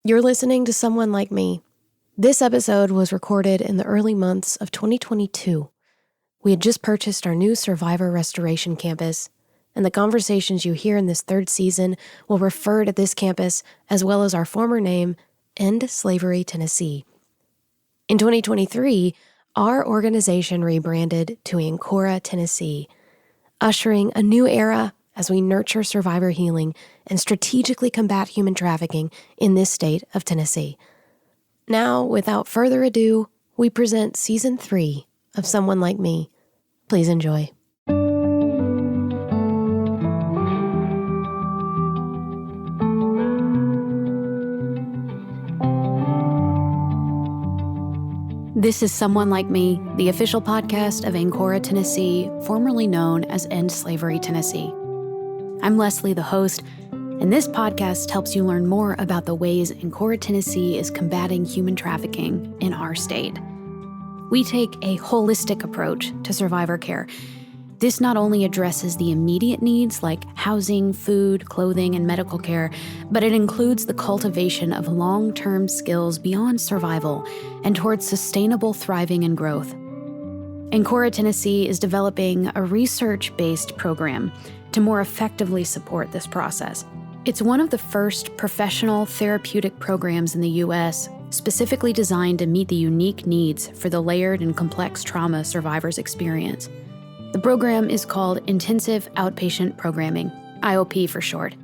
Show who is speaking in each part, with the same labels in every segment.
Speaker 1: You're listening to Someone Like Me. This episode was recorded in the early months of 2022. We had just purchased our new Survivor Restoration campus, and the conversations you hear in this third season will refer to this campus as well as our former name, End Slavery Tennessee. In 2023, our organization rebranded to AncoraTN, ushering a new era as we nurture survivor healing and strategically combat human trafficking in this state of Tennessee. Now, without further ado, we present Season 3 of Someone Like Me. Please enjoy. This is Someone Like Me, the official podcast of AncoraTN, formerly known as End Slavery Tennessee. I'm Leslie, the host, and this podcast helps you learn more about the ways AncoraTN is combating human trafficking in our state. We take a holistic approach to survivor care. This not only addresses the immediate needs like housing, food, clothing, and medical care, but it includes the cultivation of long-term skills beyond survival and towards sustainable thriving and growth. AncoraTN is developing a research-based program to more effectively support this process. It's one of the first professional therapeutic programs in the U.S. specifically designed to meet the unique needs for the layered and complex trauma survivors experience. The program is called Intensive Outpatient Programming, IOP for short.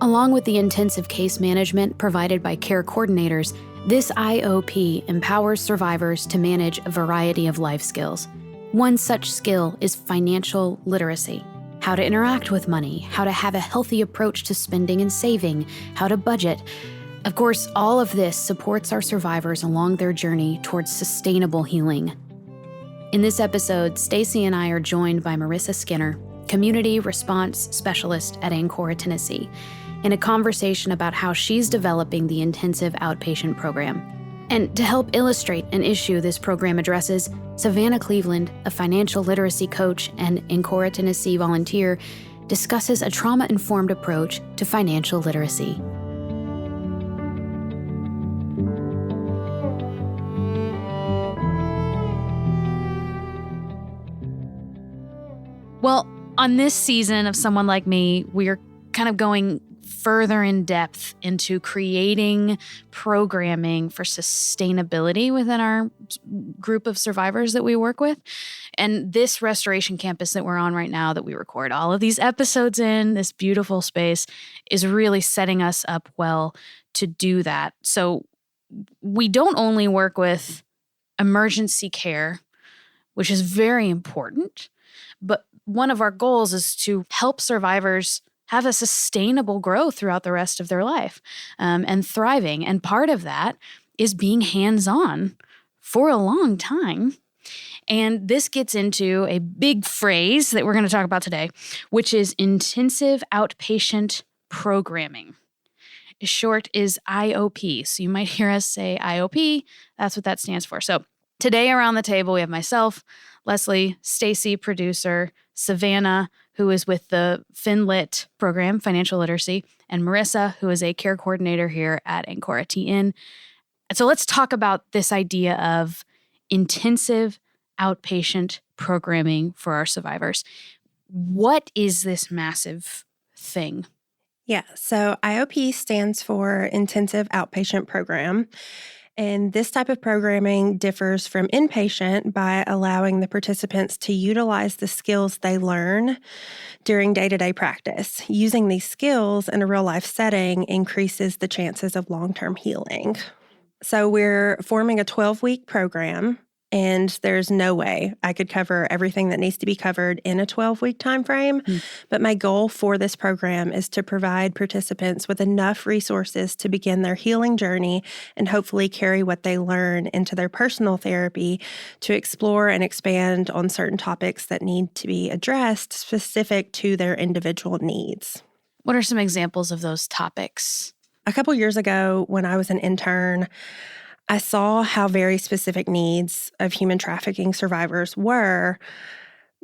Speaker 1: Along with the intensive case management provided by care coordinators, this IOP empowers survivors to manage a variety of life skills. One such skill is financial literacy. How to interact with money, how to have a healthy approach to spending and saving, how to budget. Of course, all of this supports our survivors along their journey towards sustainable healing. In this episode, Stacy and I are joined by Marissa Skinner, Community Response Specialist at AncoraTN, in a conversation about how she's developing the Intensive Outpatient Program. And to help illustrate an issue this program addresses, Savanah Cleveland, a financial literacy coach and AncoraTN volunteer, discusses a trauma-informed approach to financial literacy. Well, on this season of Someone Like Me, we're kind of going further in depth into creating programming for sustainability within our group of survivors that we work with. And this restoration campus that we're on right now, that we record all of these episodes in, this beautiful space, is really setting us up well to do that. So we don't only work with emergency care, which is very important, but one of our goals is to help survivors have a sustainable growth throughout the rest of their life and thriving. And part of that is being hands-on for a long time. And this gets into a big phrase that we're going to talk about today, which is intensive outpatient programming. Short is IOP. So you might hear us say IOP. That's what that stands for. So today around the table, we have myself, Leslie, Stacy, producer, Savanah, who is with the FinLit program, Financial Literacy, and Marissa, who is a care coordinator here at AncoraTN. And so let's talk about this idea of intensive outpatient programming for our survivors. What is this massive thing?
Speaker 2: Yeah, so IOP stands for Intensive Outpatient Program. And this type of programming differs from inpatient by allowing the participants to utilize the skills they learn during day-to-day practice. Using these skills in a real-life setting increases the chances of long-term healing. So we're forming a 12-week program, and there's no way I could cover everything that needs to be covered in a 12-week time frame. But my goal for this program is to provide participants with enough resources to begin their healing journey and hopefully carry what they learn into their personal therapy to explore and expand on certain topics that need to be addressed specific to their individual needs.
Speaker 1: What are some examples of those topics?
Speaker 2: A couple years ago, when I was an intern, I saw how very specific needs of human trafficking survivors were,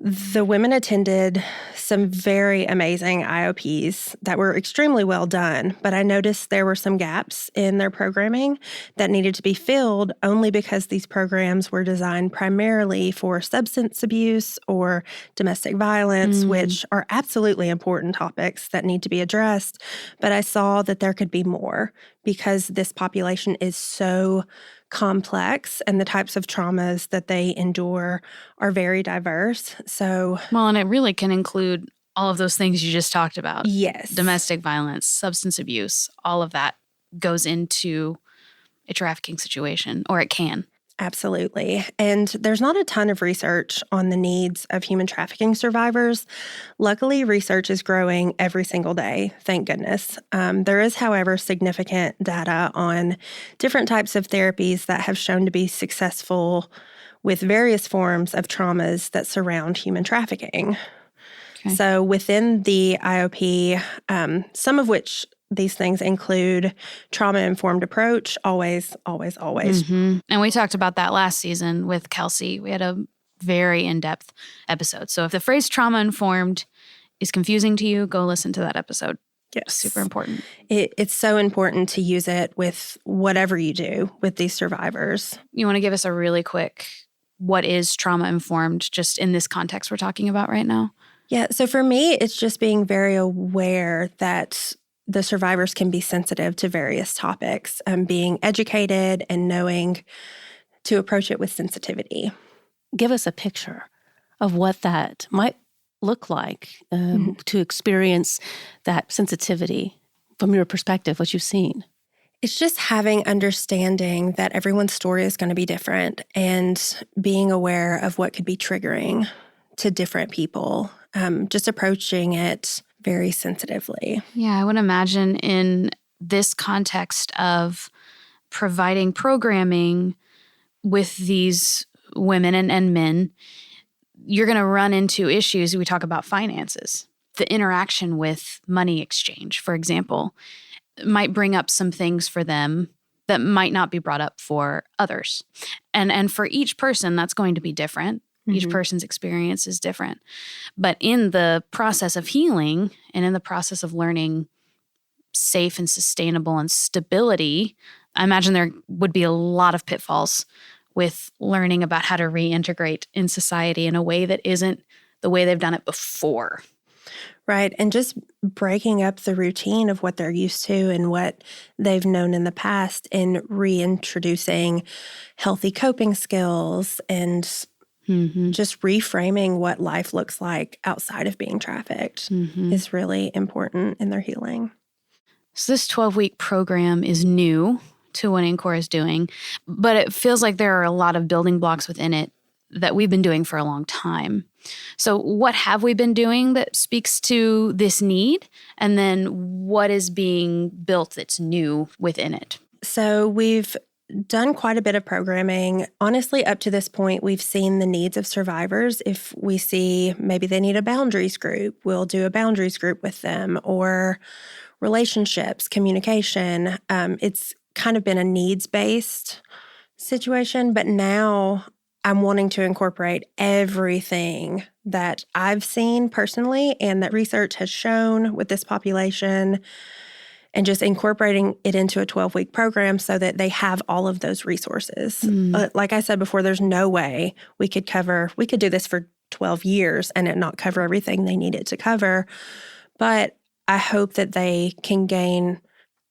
Speaker 2: The women attended some very amazing IOPs that were extremely well done, but I noticed there were some gaps in their programming that needed to be filled only because these programs were designed primarily for substance abuse or domestic violence, which are absolutely important topics that need to be addressed. But I saw that there could be more because this population is so complex and the types of traumas that they endure are very diverse. So,
Speaker 1: well, and it really can include all of those things you just talked about.
Speaker 2: yes.
Speaker 1: Domestic violence, substance abuse, all of that goes into a trafficking situation, or it can.
Speaker 2: Absolutely. And there's not a ton of research on the needs of human trafficking survivors. Luckily, research is growing every single day, thank goodness. There is, however, significant data on different types of therapies that have shown to be successful with various forms of traumas that surround human trafficking. Okay. So within the IOP, some of which these things include trauma-informed approach, always.
Speaker 1: Mm-hmm. And we talked about that last season with Kelsey. We had a very in-depth episode. So if the phrase trauma-informed is confusing to you, go listen to that episode.
Speaker 2: Yes.
Speaker 1: Super important.
Speaker 2: It's so important to use it with whatever you do with these survivors.
Speaker 1: You want to give us a really quick, what is trauma-informed just in this context we're talking about right now?
Speaker 2: Yeah, so for me, it's just being very aware that the survivors can be sensitive to various topics, being educated and knowing to approach it with sensitivity.
Speaker 3: Give us a picture of what that might look like to experience that sensitivity from your perspective, what you've seen.
Speaker 2: It's just having understanding that everyone's story is going to be different and being aware of what could be triggering to different people, just approaching it very sensitively.
Speaker 1: Yeah, I would imagine in this context of providing programming with these women and men, you're going to run into issues. We talk about finances. The interaction with money exchange, for example, might bring up some things for them that might not be brought up for others. And for each person, that's going to be different. Each person's experience is different. But in the process of healing and in the process of learning safe and sustainable and stability, I imagine there would be a lot of pitfalls with learning about how to reintegrate in society in a way that isn't the way they've done it before.
Speaker 2: Right. And just breaking up the routine of what they're used to and what they've known in the past and reintroducing healthy coping skills and just reframing what life looks like outside of being trafficked is really important in their healing.
Speaker 1: So this 12-week program is new to what Ancora is doing, but it feels like there are a lot of building blocks within it that we've been doing for a long time. So what have we been doing that speaks to this need? And then what is being built that's new within it?
Speaker 2: So we've done quite a bit of programming. Honestly, up to this point, we've seen the needs of survivors. If we see maybe they need a boundaries group, we'll do a boundaries group with them, or relationships, communication. It's kind of been a needs-based situation, but now I'm wanting to incorporate everything that I've seen personally and that research has shown with this population and just incorporating it into a 12-week program so that they have all of those resources. Like I said before, there's no way we could do this for 12 years and it not cover everything they need it to cover. But I hope that they can gain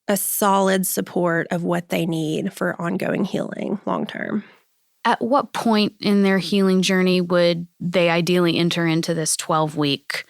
Speaker 2: a solid support of what they need for ongoing healing long-term.
Speaker 1: At what point in their healing journey would they ideally enter into this 12-week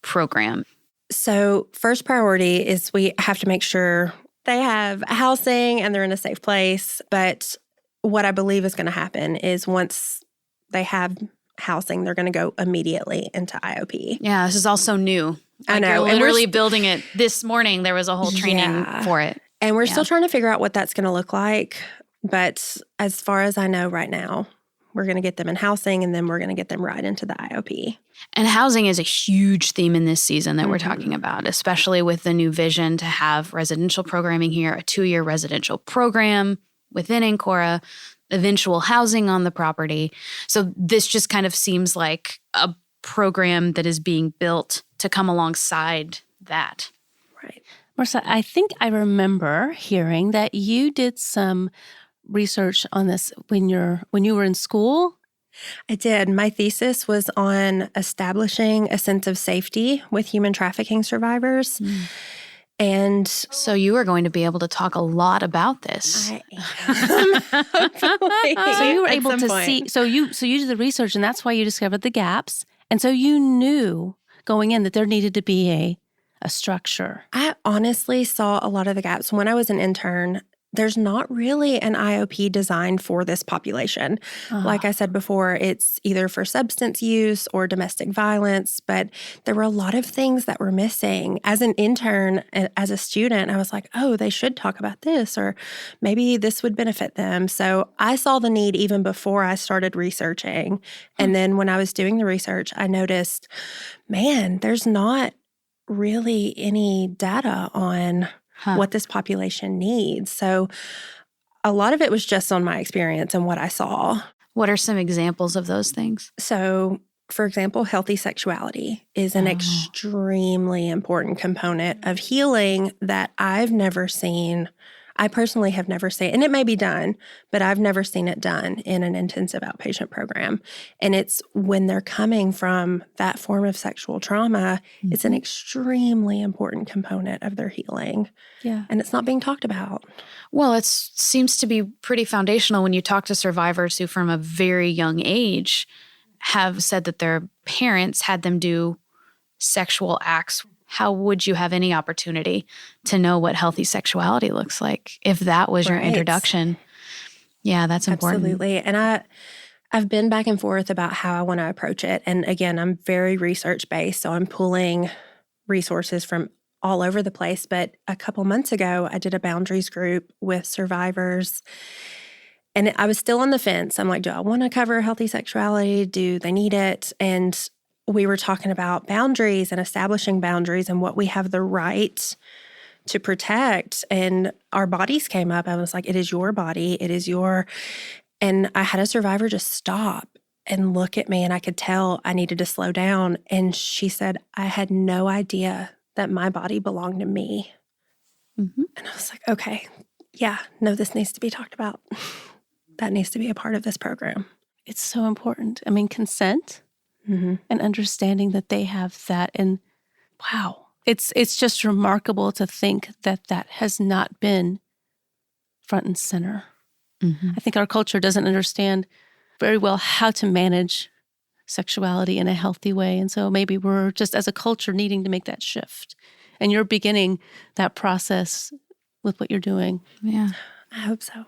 Speaker 1: program?
Speaker 2: So first priority is we have to make sure they have housing and they're in a safe place. But what I believe is going to happen is once they have housing, they're going to go immediately into IOP.
Speaker 1: Yeah, this is also new.
Speaker 2: I know.
Speaker 1: You're literally building it. This morning, there was a whole training for it.
Speaker 2: And we're still trying to figure out what that's going to look like. But as far as I know right now, we're going to get them in housing and then we're going to get them right into the IOP.
Speaker 1: And housing is a huge theme in this season that we're talking about, especially with the new vision to have residential programming here, a 2-year residential program within Ancora, eventual housing on the property. So this just kind of seems like a program that is being built to come alongside that.
Speaker 2: Right.
Speaker 3: Marissa, I think I remember hearing that you did some research on this when you were in school.
Speaker 2: I did. My thesis was on establishing a sense of safety with human trafficking survivors. And
Speaker 1: so you are going to be able to talk a lot about this.
Speaker 2: I am. Hopefully.
Speaker 3: So you were
Speaker 2: At
Speaker 3: able
Speaker 2: some
Speaker 3: to
Speaker 2: point.
Speaker 3: see. So you did the research, and that's why you discovered the gaps. And so you knew going in that there needed to be a structure.
Speaker 2: I honestly saw a lot of the gaps. When I was an intern, there's not really an IOP designed for this population. Like I said before, it's either for substance use or domestic violence, but there were a lot of things that were missing. As an intern, as a student, I was like, oh, they should talk about this, or maybe this would benefit them. So I saw the need even before I started researching. And then when I was doing the research, I noticed, man, there's not really any data on what this population needs. So a lot of it was just on my experience and what I saw.
Speaker 1: What are some examples of those things?
Speaker 2: So, for example, healthy sexuality is an extremely important component of healing that I've never seen. I personally have never seen, and it may be done, but I've never seen it done in an intensive outpatient program. And it's when they're coming from that form of sexual trauma, it's an extremely important component of their healing.
Speaker 3: Yeah.
Speaker 2: And it's not being talked about.
Speaker 1: Well, it seems to be pretty foundational when you talk to survivors who from a very young age have said that their parents had them do sexual acts. How would you have any opportunity to know what healthy sexuality looks like if that was your introduction? Yeah, that's important.
Speaker 2: Absolutely. And I've been back and forth about how I want to approach it. And again, I'm very research-based, so I'm pulling resources from all over the place. But a couple months ago, I did a boundaries group with survivors. And I was still on the fence. I'm like, do I want to cover healthy sexuality? Do they need it? And we were talking about boundaries and establishing boundaries and what we have the right to protect. And our bodies came up. I was like, it is your body. It is your... And I had a survivor just stop and look at me, and I could tell I needed to slow down. And she said, I had no idea that my body belonged to me. And I was like, okay, yeah, no, this needs to be talked about. That needs to be a part of this program.
Speaker 3: It's so important. I mean, consent and understanding that they have that. And wow, it's just remarkable to think that that has not been front and center. I think our culture doesn't understand very well how to manage sexuality in a healthy way. And so maybe we're just as a culture needing to make that shift. And you're beginning that process with what you're doing.
Speaker 1: Yeah.
Speaker 2: I hope so.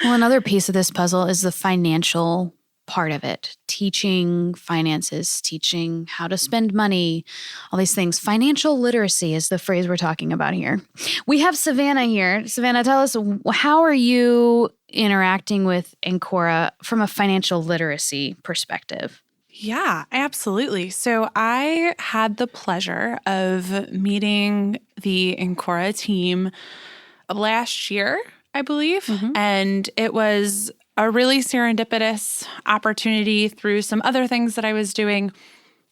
Speaker 1: Well, another piece of this puzzle is the financial part of it. Teaching finances, teaching how to spend money, all these things. Financial literacy is the phrase we're talking about here. We have Savanah here. Savanah, tell us, how are you interacting with Ancora from a financial literacy perspective?
Speaker 4: Yeah, absolutely. So I had the pleasure of meeting the Ancora team last year, I believe. And it was a really serendipitous opportunity through some other things that I was doing.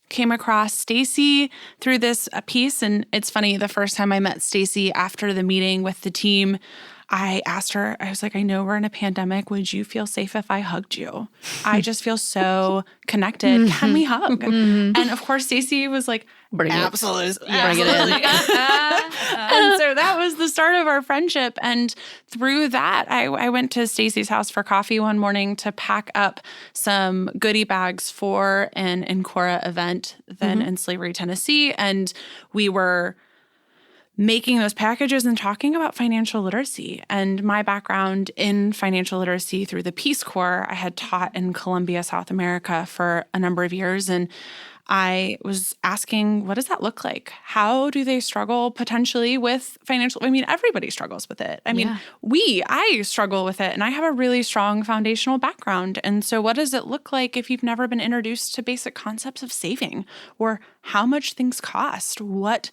Speaker 4: Came across Stacy through this piece. And it's funny, the first time I met Stacy after the meeting with the team, I asked her, I was like, I know we're in a pandemic. Would you feel safe if I hugged you? I just feel so connected. Can we hug? And of course, Stacy was like, absolutely.
Speaker 3: Bring it in.
Speaker 4: And so that was the start of our friendship. And through that, I went to Stacy's house for coffee one morning to pack up some goodie bags for an Ancora event then in Slavery, Tennessee. And we were making those packages and talking about financial literacy. And my background in financial literacy through the Peace Corps, I had taught in Colombia, South America for a number of years. And I was asking, what does that look like? How do they struggle potentially with financial? I mean, everybody struggles with it. I mean, I struggle with it, and I have a really strong foundational background. And so what does it look like if you've never been introduced to basic concepts of saving or how much things cost? What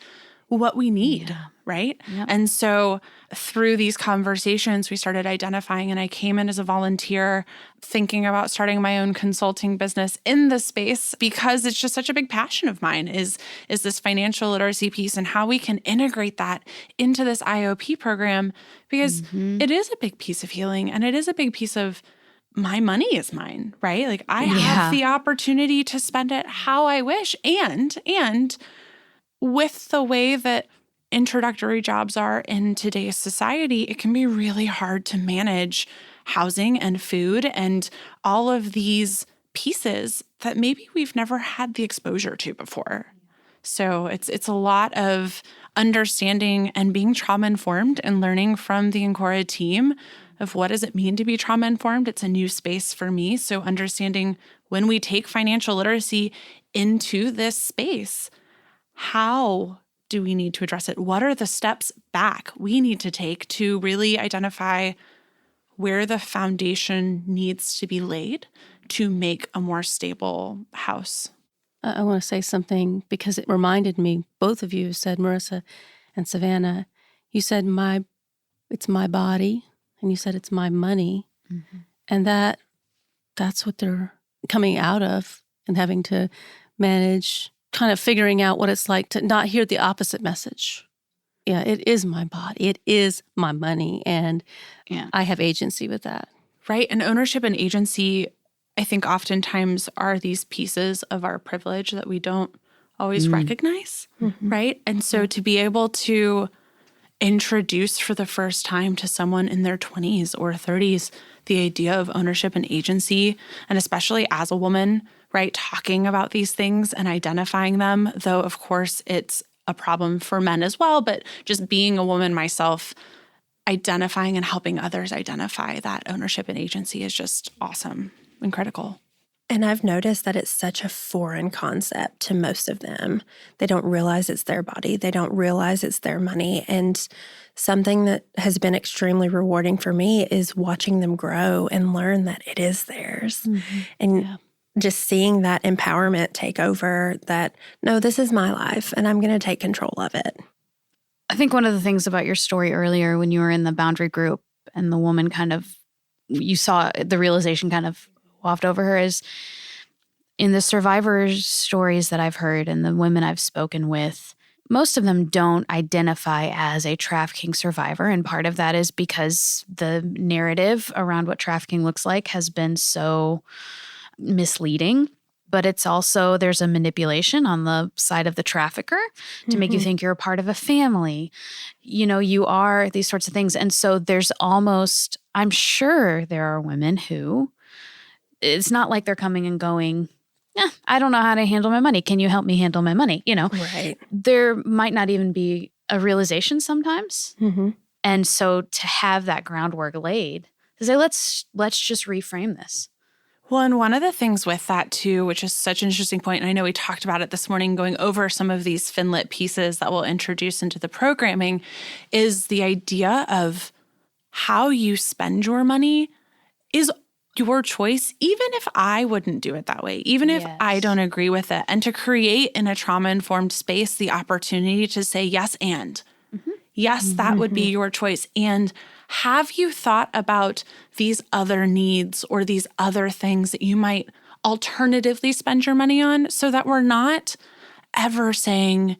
Speaker 4: what we need,
Speaker 1: Yeah.
Speaker 4: right?
Speaker 1: Yep.
Speaker 4: And so through these conversations, we started identifying, and I came in as a volunteer thinking about starting my own consulting business in this space because it's just such a big passion of mine is this financial literacy piece and how we can integrate that into this IOP program, because it is a big piece of healing and it is a big piece of my money is mine, right? Like I have the opportunity to spend it how I wish. And with the way that introductory jobs are in today's society, it can be really hard to manage housing and food and all of these pieces that maybe we've never had the exposure to before. So it's a lot of understanding and being trauma-informed and learning from the Ancora team of what does it mean to be trauma-informed. It's a new space for me. So understanding when we take financial literacy into this space, how do we need to address it? What are the steps back we need to take to really identify where the foundation needs to be laid to make a more stable house?
Speaker 3: I want to say something because it reminded me, both of you said, Marissa and Savanah, you said it's my body, and you said it's my money. Mm-hmm. And that's what they're coming out of and having to manage, kind of figuring out what it's like to not hear the opposite message. Yeah, it is my body. It is my money. And I have agency with that.
Speaker 4: Right. And ownership and agency, I think oftentimes are these pieces of our privilege that we don't always recognize, right? And so to be able to introduce for the first time to someone in their 20s or 30s the idea of ownership and agency, and especially as a woman, right, talking about these things and identifying them, though of course it's a problem for men as well, but just being a woman myself, identifying and helping others identify that ownership and agency is just awesome and critical.
Speaker 2: And I've noticed that it's such a foreign concept to most of them. They don't realize it's their body. They don't realize it's their money. And something that has been extremely rewarding for me is watching them grow and learn that it is theirs. And just seeing that empowerment take over, that, no, this is my life and I'm going to take control of it.
Speaker 1: I think one of the things about your story earlier when you were in the boundary group and the woman you saw the realization kind of waft over her is in the survivors' stories that I've heard and the women I've spoken with, most of them don't identify as a trafficking survivor. And part of that is because the narrative around what trafficking looks like has been so misleading. But it's also, there's a manipulation on the side of the trafficker to make you think you're a part of a family. You are these sorts of things. And so there's almost, I'm sure there are women who, it's not like they're coming and going, I don't know how to handle my money. Can you help me handle my money?
Speaker 2: Right.
Speaker 1: There might not even be a realization sometimes. And so to have that groundwork laid, to say, let's just reframe this.
Speaker 4: Well, and one of the things with that too, which is such an interesting point, and I know we talked about it this morning, going over some of these FinLit pieces that we'll introduce into the programming, is the idea of how you spend your money is your choice, even if I wouldn't do it that way, even if I don't agree with it. And to create in a trauma-informed space the opportunity to say yes and. Yes, that would be your choice. And have you thought about these other needs or these other things that you might alternatively spend your money on, so that we're not ever saying,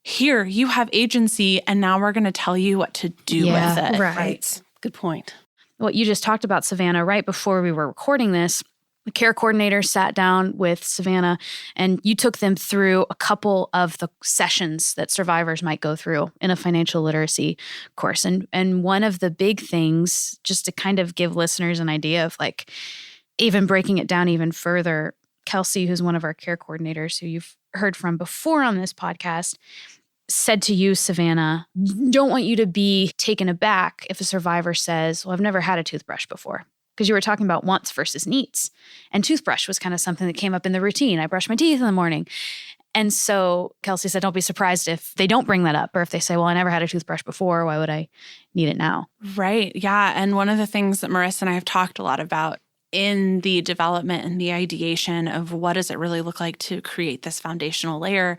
Speaker 4: here, you have agency, and now we're going to tell you what to do with it.
Speaker 2: Right.
Speaker 3: Good point.
Speaker 1: What you just talked about, Savanah, right before we were recording this, the care coordinator sat down with Savanah and you took them through a couple of the sessions that survivors might go through in a financial literacy course. And one of the big things, just to kind of give listeners an idea of like even breaking it down even further, Kelsey, who's one of our care coordinators who you've heard from before on this podcast, said to you, Savanah, don't want you to be taken aback if a survivor says, well, I've never had a toothbrush before. Because you were talking about wants versus needs. And toothbrush was kind of something that came up in the routine. I brush my teeth in the morning. And so Kelsey said, don't be surprised if they don't bring that up, or if they say, well, I never had a toothbrush before. Why would I need it now?
Speaker 4: Right. Yeah. And one of the things that Marissa and I have talked a lot about in the development and the ideation of what does it really look like to create this foundational layer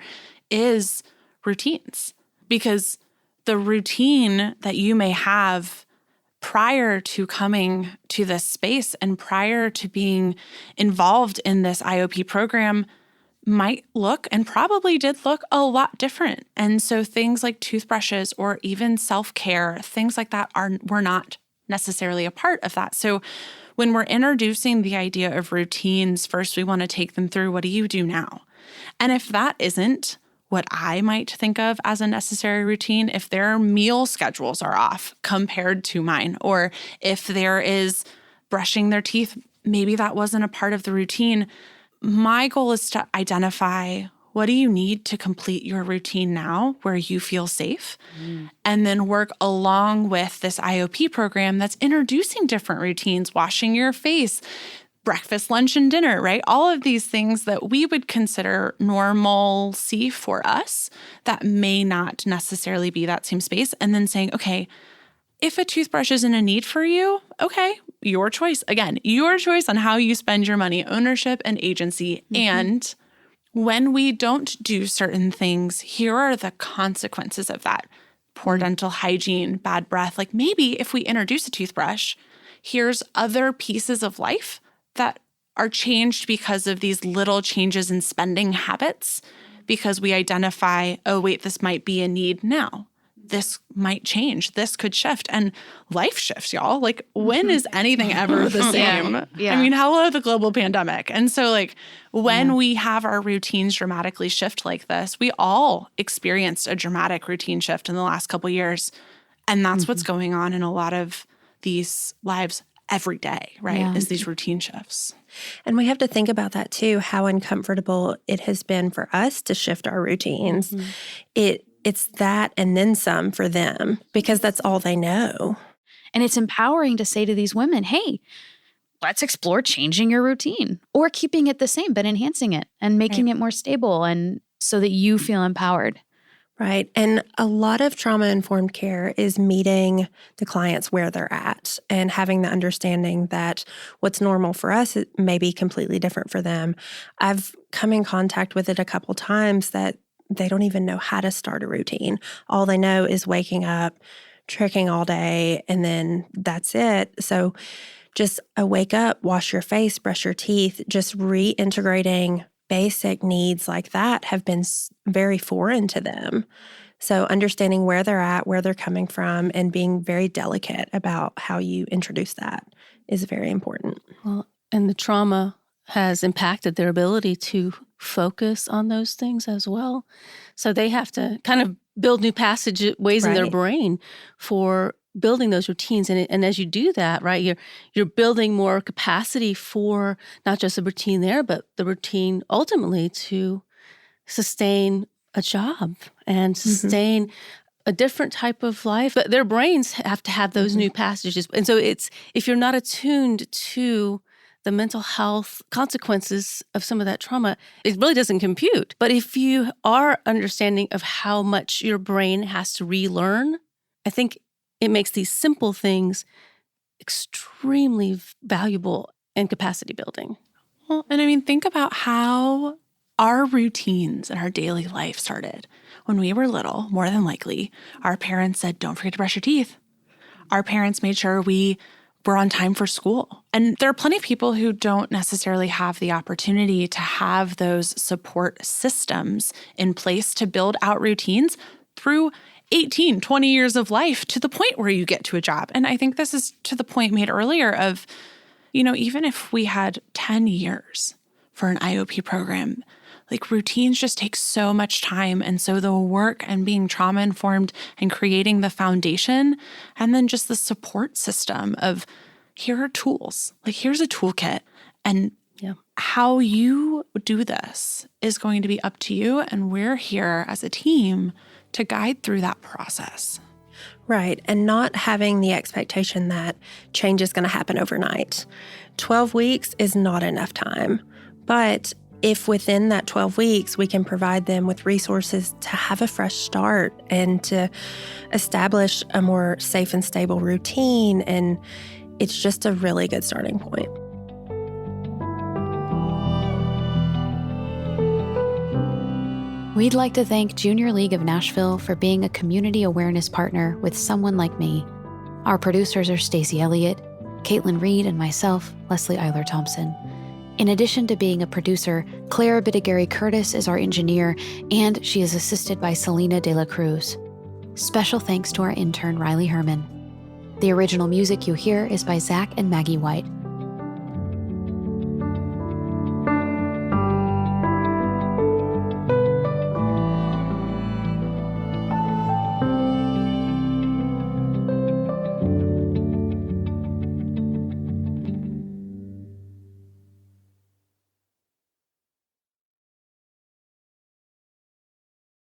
Speaker 4: is routines, because the routine that you may have prior to coming to this space and prior to being involved in this IOP program might look, and probably did look, a lot different. And so things like toothbrushes or even self-care, things like that were not necessarily a part of that. So when we're introducing the idea of routines, first we want to take them through, what do you do now? And if that isn't what I might think of as a necessary routine, if their meal schedules are off compared to mine, or if there is brushing their teeth, maybe that wasn't a part of the routine. My goal is to identify, what do you need to complete your routine now where you feel safe? And then work along with this IOP program that's introducing different routines, washing your face, breakfast, lunch, and dinner, right? All of these things that we would consider normalcy for us that may not necessarily be that same space. And then saying, okay, if a toothbrush isn't a need for you, okay, your choice. Again, your choice on how you spend your money, ownership and agency. And when we don't do certain things, here are the consequences of that. Poor dental hygiene, bad breath. Like maybe if we introduce a toothbrush, here's other pieces of life that are changed because of these little changes in spending habits, because we identify, oh, wait, this might be a need now. This might change. This could shift. And life shifts, y'all. Like, when is anything ever the same?
Speaker 1: Yeah.
Speaker 4: I mean, hello, the global pandemic. And so, like, when we have our routines dramatically shift like this, we all experienced a dramatic routine shift in the last couple of years. And that's what's going on in a lot of these lives every day, right?
Speaker 1: Yeah.
Speaker 4: Is these routine shifts.
Speaker 2: And we have to think about that too, how uncomfortable it has been for us to shift our routines. It's that and then some for them, because that's all they know.
Speaker 1: And it's empowering to say to these women, hey, let's explore changing your routine or keeping it the same, but enhancing it and making it more stable, and so that you feel empowered.
Speaker 2: Right. And a lot of trauma-informed care is meeting the clients where they're at and having the understanding that what's normal for us it may be completely different for them. I've come in contact with it a couple times that they don't even know how to start a routine. All they know is waking up, tricking all day, and then that's it. So just a wake up, wash your face, brush your teeth, just reintegrating basic needs like that have been very foreign to them. So understanding where they're at, where they're coming from, and being very delicate about how you introduce that is very important.
Speaker 3: Well, and the trauma has impacted their ability to focus on those things as well. So they have to kind of build new passageways in their brain for building those routines. And as you do that, right, you're building more capacity for not just the routine there, but the routine ultimately to sustain a job and sustain a different type of life. But their brains have to have those new passages. And so it's, if you're not attuned to the mental health consequences of some of that trauma, it really doesn't compute. But if you are understanding of how much your brain has to relearn, I think it makes these simple things extremely valuable and capacity building.
Speaker 4: Well, and I mean, think about how our routines in our daily life started. When we were little, more than likely, our parents said, don't forget to brush your teeth. Our parents made sure we were on time for school. And there are plenty of people who don't necessarily have the opportunity to have those support systems in place to build out routines through 18, 20 years of life to the point where you get to a job. And I think this is to the point made earlier of, you know, even if we had 10 years for an IOP program, like routines just take so much time. And so the work and being trauma informed and creating the foundation, and then just the support system of, here are tools, like here's a toolkit, and how you do this is going to be up to you. And we're here as a team to guide through that process.
Speaker 2: Right. And not having the expectation that change is going to happen overnight. 12 weeks is not enough time. But if within that 12 weeks, we can provide them with resources to have a fresh start and to establish a more safe and stable routine, and it's just a really good starting point.
Speaker 1: We'd like to thank Junior League of Nashville for being a community awareness partner with Someone Like Me. Our producers are Stacey Elliott, Caitlin Reed, and myself, Leslie Eiler Thompson. In addition to being a producer, Clara Bittigary Curtis is our engineer, and she is assisted by Selena De La Cruz. Special thanks to our intern, Riley Herman. The original music you hear is by Zach and Maggie White.